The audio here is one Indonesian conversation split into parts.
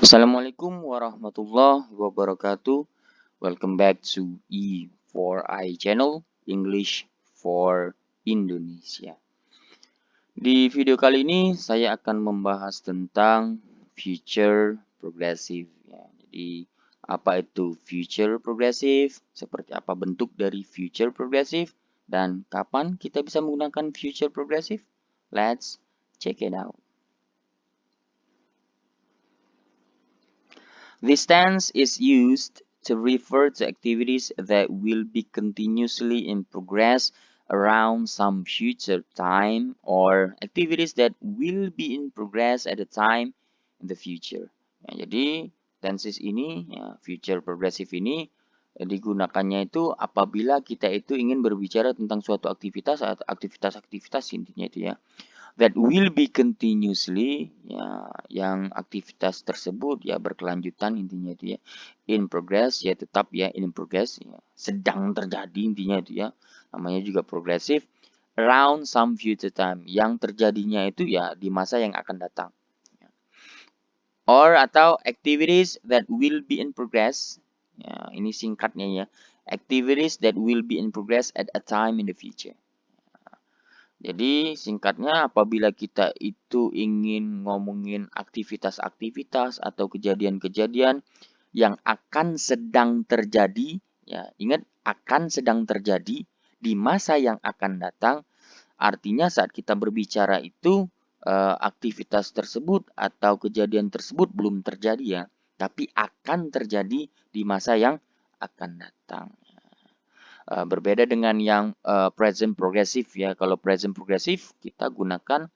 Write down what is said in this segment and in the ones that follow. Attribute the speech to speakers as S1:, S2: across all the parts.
S1: Assalamualaikum warahmatullahi wabarakatuh. Welcome back to E4I channel English for Indonesia. Di video kali ini saya akan membahas tentang future progressive. Ya, jadi apa itu future progressive? Seperti apa bentuk dari future progressive? Dan kapan kita bisa menggunakan future progressive? Let's check it out. This tense is used to refer to activities that will be continuously in progress around some future time or activities that will be in progress at a time in the future. Ya, jadi tenses ini, ya, future progressive ini digunakannya itu apabila kita itu ingin berbicara tentang suatu aktivitas atau aktivitas-aktivitas intinya itu ya that will be continuously, ya, yang aktivitas tersebut ya berkelanjutan intinya itu ya in progress, ya tetap ya in progress, ya sedang terjadi intinya itu ya namanya juga progressive around some future time yang terjadinya itu ya di masa yang akan datang, or atau activities that will be in progress, ya ini singkatnya ya, activities that will be in progress at a time in the future. Jadi singkatnya apabila kita itu ingin ngomongin aktivitas-aktivitas atau kejadian-kejadian yang akan sedang terjadi, ya ingat akan sedang terjadi di masa yang akan datang, artinya saat kita berbicara itu aktivitas tersebut atau kejadian tersebut belum terjadi ya, tapi akan terjadi di masa yang akan datang. Berbeda dengan yang present progressive ya. Kalau present progressive kita gunakan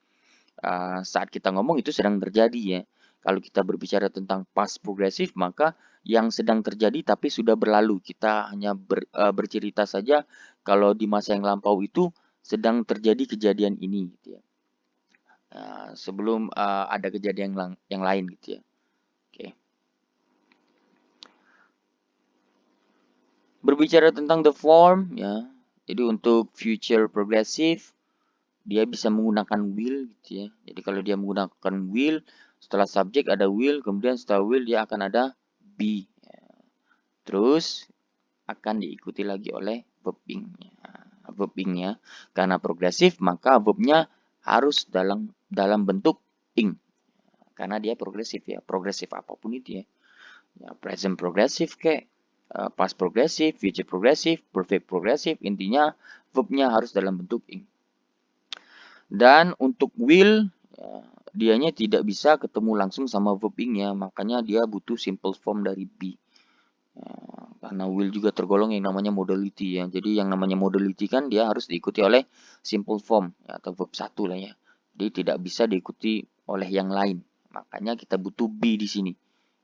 S1: saat kita ngomong itu sedang terjadi ya. Kalau kita berbicara tentang past progressive maka yang sedang terjadi tapi sudah berlalu. Kita hanya bercerita saja kalau di masa yang lampau itu sedang terjadi kejadian ini gitu ya. Sebelum ada kejadian yang lain gitu ya. Oke. Berbicara tentang the form ya. Jadi untuk future progressive dia bisa menggunakan will gitu ya. Jadi kalau dia menggunakan will, setelah subjek ada will, kemudian setelah will dia akan ada be. Terus akan diikuti lagi oleh verbing-nya. Verbing-nya karena progresif maka verbnya harus dalam bentuk ing. Karena dia progresif ya, progresif apapun itu ya. Ya present progresif kayak past progresif, future progresif, perfect progresif, intinya verbnya harus dalam bentuk ing. Dan untuk will, ya, dianya tidak bisa ketemu langsung sama verbingnya, makanya dia butuh simple form dari be. Ya, karena will juga tergolong yang namanya modality ya. Jadi yang namanya modality kan dia harus diikuti oleh simple form ya, atau verb satu lah ya. Jadi tidak bisa diikuti oleh yang lain. Makanya kita butuh be di sini.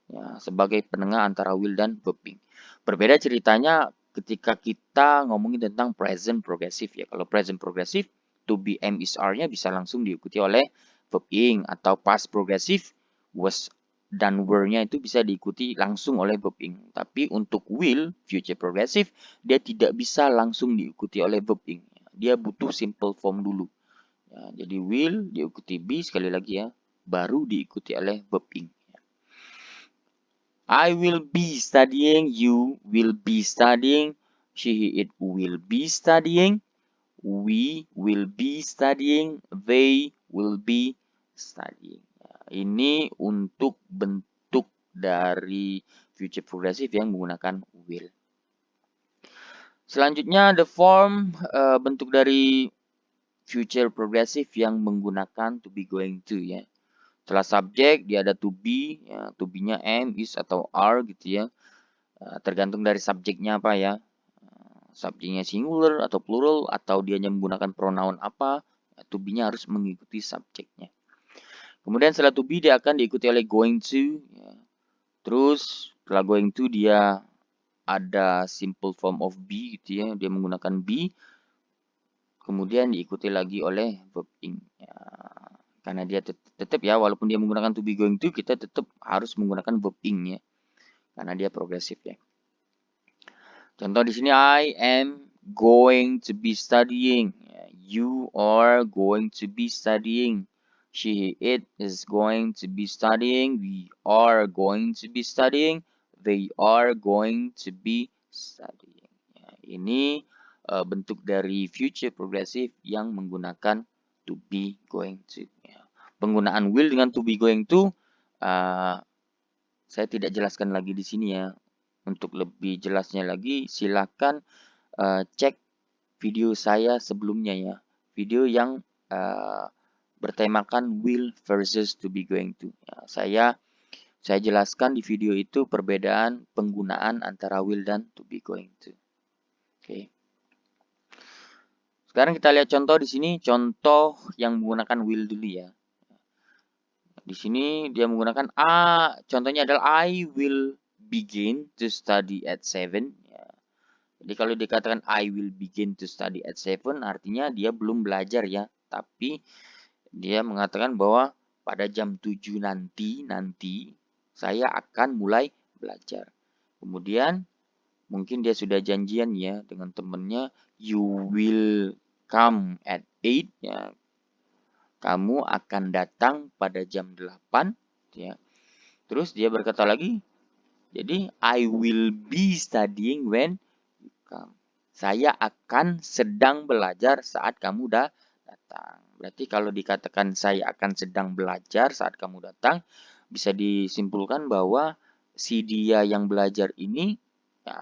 S1: Ya, sebagai penengah antara will dan verbing. Berbeda ceritanya ketika kita ngomongin tentang present progressive ya. Kalau present progressive to be am is are-nya bisa langsung diikuti oleh verb ing, atau past progressive was dan were-nya itu bisa diikuti langsung oleh verb ing. Tapi untuk will future progressive dia tidak bisa langsung diikuti oleh verb ing. Dia butuh simple form dulu. Ya, jadi will diikuti be sekali lagi ya, baru diikuti oleh verb ing. I will be studying, you will be studying, she, it will be studying, we will be studying, they will be studying. Ini untuk bentuk dari future progressive yang menggunakan will. Selanjutnya the form bentuk dari future progressive yang menggunakan to be, going to ya. Setelah subjek dia ada to be, ya, to be-nya am, is atau are gitu ya. Tergantung dari subjeknya apa ya. Subjeknya singular atau plural atau dia menggunakan pronoun apa, to be-nya harus mengikuti subjeknya. Kemudian setelah to be dia akan diikuti oleh going to. Ya. Terus setelah going to dia ada simple form of be gitu ya. Dia menggunakan be. Kemudian diikuti lagi oleh verb ing. Ya. Karena dia tetap ya, walaupun dia menggunakan to be going to, kita tetap harus menggunakan verb ing ya. Karena dia progresif ya. Contoh di sini I am going to be studying. You are going to be studying. she, it is going to be studying, we are going to be studying, they are going to be studying. Ya, ini bentuk dari future progressive yang menggunakan to be, going to. Ya. Penggunaan will dengan to be, going to, saya tidak jelaskan lagi di sini ya. Untuk lebih jelasnya lagi, silakan cek video saya sebelumnya ya. Video yang bertemakan will versus to be, going to. Ya, saya jelaskan di video itu perbedaan penggunaan antara will dan to be, going to. Oke. Sekarang kita lihat contoh di sini, contoh yang menggunakan will dulu ya. Di sini dia menggunakan contohnya adalah I will begin to study at 7. Ya. Jadi kalau dikatakan I will begin to study at 7 artinya dia belum belajar ya, tapi dia mengatakan bahwa pada jam 7 nanti saya akan mulai belajar. Kemudian mungkin dia sudah janjian ya dengan temannya, you will come at 8 ya. Kamu akan datang pada jam 8 ya. Terus dia berkata lagi, jadi I will be studying when you come. Saya akan sedang belajar saat kamu datang. Berarti kalau dikatakan saya akan sedang belajar saat kamu datang, bisa disimpulkan bahwa si dia yang belajar ini, ya,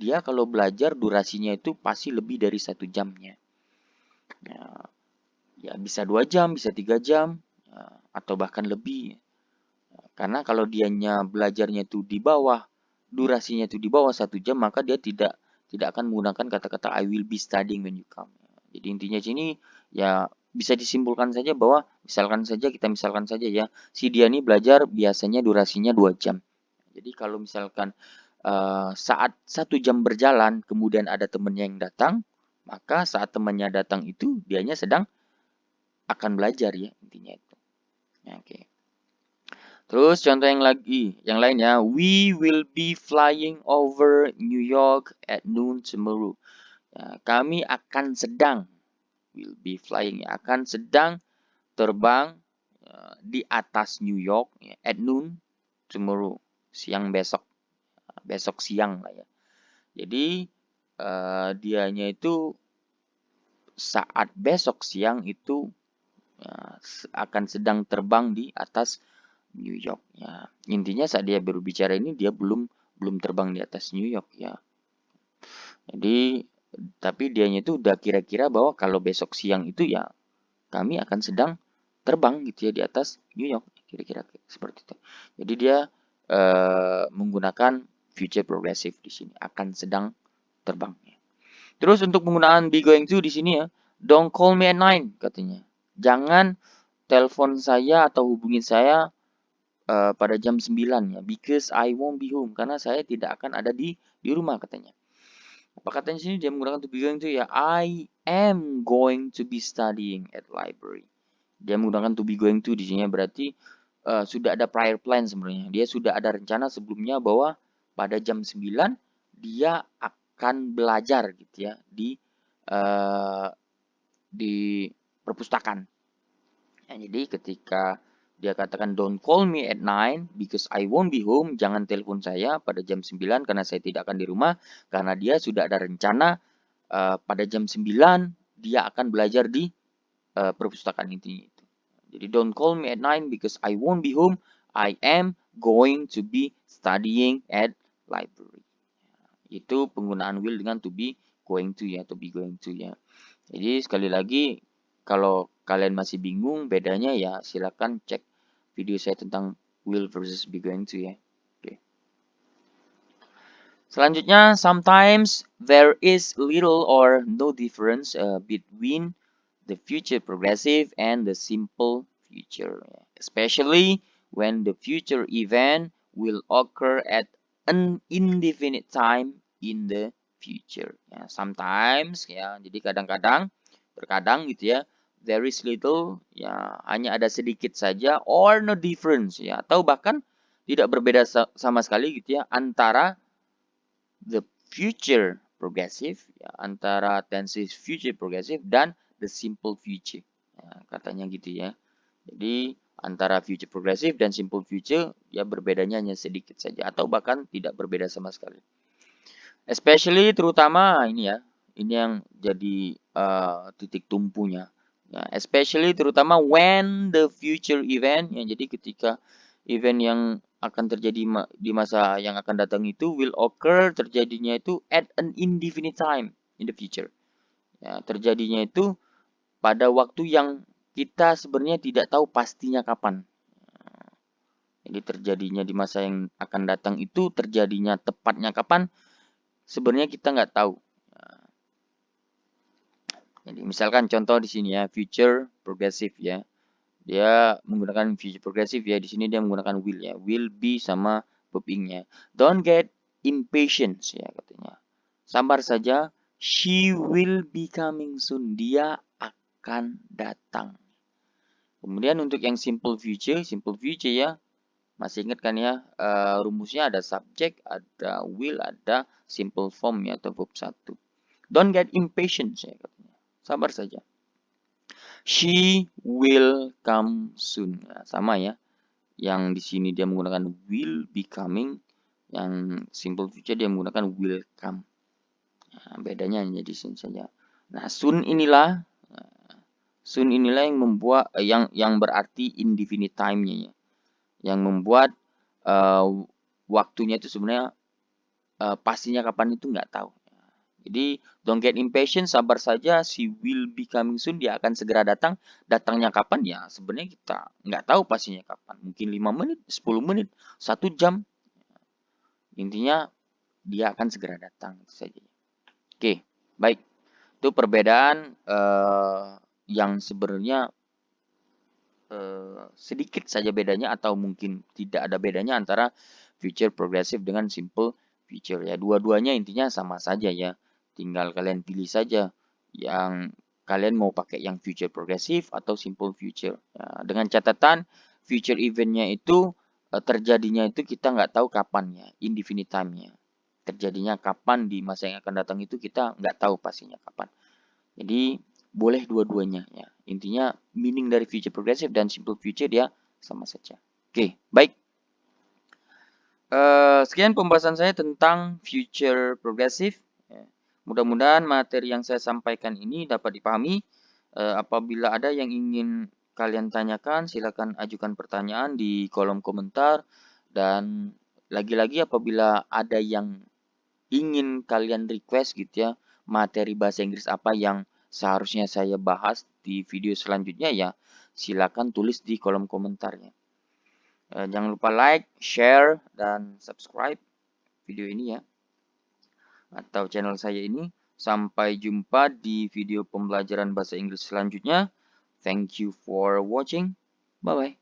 S1: dia kalau belajar durasinya itu pasti lebih dari 1 jamnya. Ya bisa 2 jam, bisa 3 jam, atau bahkan lebih. Karena kalau dianya belajarnya itu di bawah, durasinya itu di bawah 1 jam, maka dia tidak akan menggunakan kata-kata I will be studying when you come. Jadi intinya sini ya bisa disimpulkan saja bahwa kita misalkan saja ya, si dia ini belajar biasanya durasinya 2 jam. Jadi kalau misalkan saat 1 jam berjalan kemudian ada temannya yang datang, maka saat temannya datang itu dianya sedang akan belajar ya, intinya itu. Ya, oke. Terus contoh yang lain ya, we will be flying over New York at noon tomorrow. Ya, kami akan sedang, will be flying, ya, akan sedang terbang di atas New York ya, at noon tomorrow, siang besok, besok siang lah ya. Jadi dianya itu saat besok siang itu akan sedang terbang di atas New York ya. Intinya saat dia berbicara ini dia belum terbang di atas New York ya. Jadi tapi dianya itu udah kira-kira bahwa kalau besok siang itu ya kami akan sedang terbang gitu ya di atas New York, kira-kira seperti itu. Jadi dia menggunakan future progressive di sini, akan sedang terbang. Terus untuk penggunaan be going to di sini ya, don't call me at 9 katanya. Jangan telepon saya atau hubungin saya pada jam 9 ya, because I won't be home, karena saya tidak akan ada di rumah katanya. Apa katanya sini dia menggunakan to be going to ya, I am going to be studying at library. Dia menggunakan to be going to di sini berarti sudah ada prior plan sebenarnya. Dia sudah ada rencana sebelumnya bahwa pada jam 9 dia akan belajar gitu ya di perpustakaan. Ya, jadi ketika dia katakan don't call me at 9 because I won't be home, jangan telepon saya pada jam 9 karena saya tidak akan di rumah, karena dia sudah ada rencana pada jam 9 dia akan belajar di perpustakaan itu. Jadi don't call me at 9 because I won't be home, I am going to be studying at library. Itu penggunaan will dengan to be going to ya, to be going to ya. Jadi sekali lagi kalau kalian masih bingung bedanya ya silakan cek video saya tentang will versus be going to ya. Oke. Selanjutnya, sometimes there is little or no difference between the future progressive and the simple future, especially when the future event will occur at an indefinite time in the future. Ya, sometimes ya, jadi kadang-kadang, terkadang gitu ya, there is little ya, hanya ada sedikit saja, or no difference ya, atau bahkan tidak berbeda sama sekali gitu ya antara the future progressive ya, antara tenses future progressive dan the simple future ya, katanya gitu ya. Jadi antara future progressive dan simple future ya berbedanya hanya sedikit saja atau bahkan tidak berbeda sama sekali. Especially terutama ini ya, ini yang jadi titik tumpunya. Ya, especially terutama when the future event, ya jadi ketika event yang akan terjadi di masa yang akan datang itu will occur, terjadinya itu at an indefinite time in the future. Ya, terjadinya itu pada waktu yang kita sebenarnya tidak tahu pastinya kapan. Jadi terjadinya di masa yang akan datang itu terjadinya tepatnya kapan sebenarnya kita nggak tahu. Jadi misalkan contoh di sini ya, future progressive ya. Dia menggunakan future progressive ya. Di sini dia menggunakan will ya. Will be sama verb ing-nya. Don't get impatient ya katanya. Sabar saja. She will be coming soon. Dia akan datang. Kemudian untuk yang simple future ya. Masih ingat kan ya, rumusnya ada subject, ada will, ada simple form ya atau verb 1. Don't get impatient ya katanya. Sabar saja. She will come soon. Nah, sama ya. Yang di sini dia menggunakan will be coming, yang simple future dia menggunakan will come. Nah, bedanya hanya di sini saja. Nah, soon inilah yang membuat yang berarti indefinite time-nya ya. Yang membuat waktunya itu sebenarnya pastinya kapan itu nggak tahu. Jadi don't get impatient, sabar saja, she will be coming soon, dia akan segera datang. Datangnya kapan ya sebenarnya kita nggak tahu pastinya kapan. Mungkin 5 menit, 10 menit, 1 jam. Intinya dia akan segera datang itu saja. Oke, baik. Itu perbedaan yang sebenarnya sedikit saja bedanya atau mungkin tidak ada bedanya antara future progressive dengan simple future ya. Dua-duanya intinya sama saja ya. Tinggal kalian pilih saja yang kalian mau pakai yang future progressive atau simple future. Ya, dengan catatan future eventnya itu terjadinya itu kita nggak tahu kapan ya, indefinite time-nya. Terjadinya kapan di masa yang akan datang itu kita nggak tahu pastinya kapan. Jadi boleh dua-duanya ya. Intinya meaning dari future progressive dan simple future dia sama saja. Oke, baik. Sekian pembahasan saya tentang future progressive. Ya. Mudah-mudahan materi yang saya sampaikan ini dapat dipahami. Apabila ada yang ingin kalian tanyakan, silakan ajukan pertanyaan di kolom komentar. Dan lagi-lagi apabila ada yang ingin kalian request gitu ya, materi bahasa Inggris apa yang seharusnya saya bahas di video selanjutnya ya, silakan tulis di kolom komentarnya. Jangan lupa like, share, dan subscribe video ini ya, atau channel saya ini. Sampai jumpa di video pembelajaran bahasa Inggris selanjutnya. Thank you for watching. Bye-bye.